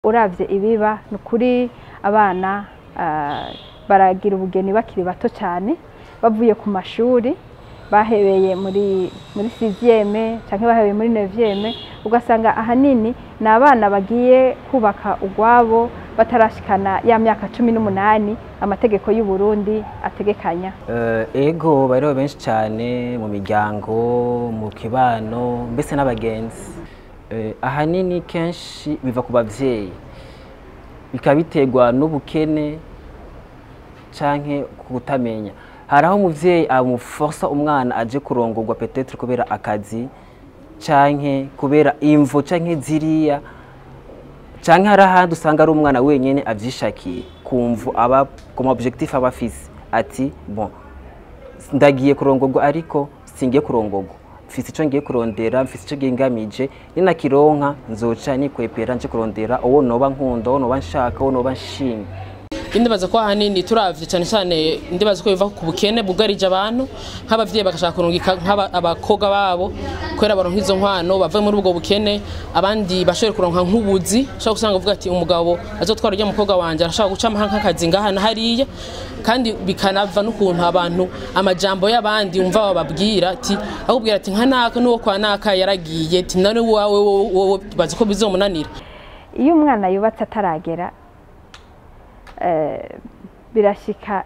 Uravye ibiba nukuri abana baragira ubugeni bakiri bato cyane bavuye ku mashuri bahebeye muri 6e canke bahebeye muri 9e ugasanga ahanini na abana bagiye kubaka ugwabo batarashikana ya myaka 18 amategeko y'u Burundi ategekanya. Ego bariho benshi cyane mu miryango mu kibano mbese n'abagenzi. Ahanini kenshi biva ku bavyeyi bikabiterwa n'ubukene canke kutamenya. Haraho umuvyeyi amuforsa umwana aje kurongorwa peut-être kubera akazi canke kubera imvo canke ziriya canke harahandi usanga ari umwana wenyene avyishakiye kumvu aba comme objectif abafise ati bon ndagiye kurongorwa ariko singiye kurongorwa mfise ico ngiye kurondera mfise ico gengamije nina kironka nzoca nikwepera nje kurondera uwo noba nkunda uwo noba nshaka uwo noba nshimye. Indibaza ko ahanini turavye cyane cyane indibaza ko biva ku bukene bugarije abantu nk'abavyeyi bakashaka kurungika nk'abakoga babo kwera baronka izo nkwano bava muri ubwo bukene abandi bashobora kuronka nk'ubuzi shaka usanga uvuga ati umugabo azotwara rya mukobwa wanje arashaka guca nk'akazi ngaha na hariya kandi bikanava n'ukuntu abantu amajambo y'abandi umva bababwira ati akubwira ati nka naka nuwo kwa naka yaragiye ati none wowe bazi ko bizomunanira. Iyo umwana yubatse ataragera birashika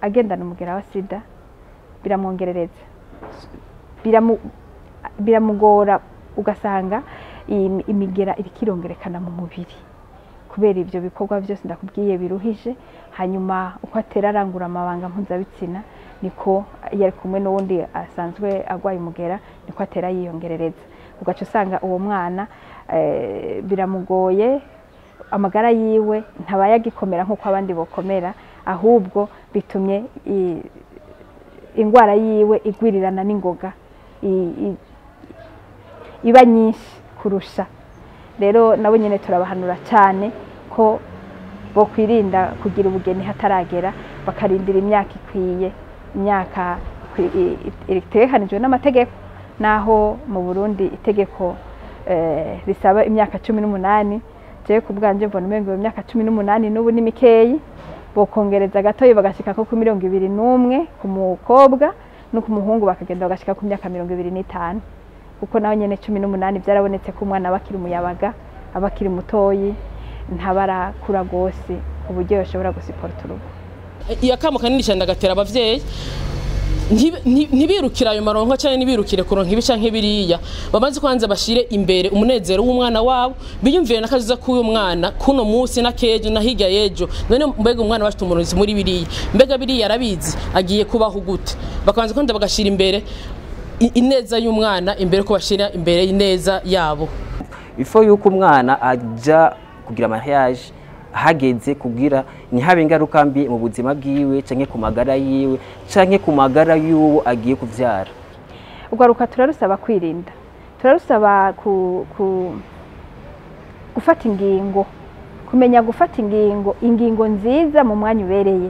agendana umugera wa sida biramwongerereza biramugora ugasanga imigera irikirongerekana mu mubiri kubera ivyo bikorwa byose ndakubwiye biruhije hanyuma uko atera arangura amabanga mpuzabitsina niko yari kumwe n'uwundi asanzwe agwaye umugera niko atera yiyongerereza ugaca usanga uwo mwana biramugoye amagara yiwe ntabayagikomera nkuko abandi bokomera ahubwo bitumye ingwara yiwe igwirirana n'ingoga iba nyinshi kurusha. Rero nabo nyene turabahanura cyane ko bo kwirinda kugira ubugeni hataragera bakarindira imyaka ikwiye imyaka itegekanijwe n'amategeko naho mu Burundi itegeko risaba imyaka 18 je kubwanje mbona umengo imyaka 18 n'ubu ni mikeyi bokongereza gatoyi bagashika ko ku 21 ku mukobwa no ku muhungu bakagenda bagashika ku myaka 25 kuko naho nyene 18 byarabonetse ko umwana bakiri umuyabaga abakiri mutoyi ntabara kura gose uburyo yoshobora gusiporta urugo. Iyakamo kanini cyane agatera abavyeyi ntibirukira ayo maronko cyane nibirukire kuronka ibica nk'ibiriya bamaze kwanza bashire imbere umunezero w'umwana wabo biyumviye nakaziza k'uyu mwana kuno munsi na kejo na hirya yejo none mbega umwana bafite umuronzi muri biriya mbega biriya arabizi agiye kubaho gute bakabanza kwanda bagashira imbere ineza y'umwana imbere ko bashira imbere ineza yabo. Ifo yuko umwana aja kugira mariage hageze kugira ni habe ingaruka mbi mu buzima bwiwe canke ku magara yiwe canke ku magara y'uwo agiye kuvyara. Ugaruka turarusaba kwirinda turarusaba gufata ingingo kumenya gufata ingingo nziza mu mwanya ubereye.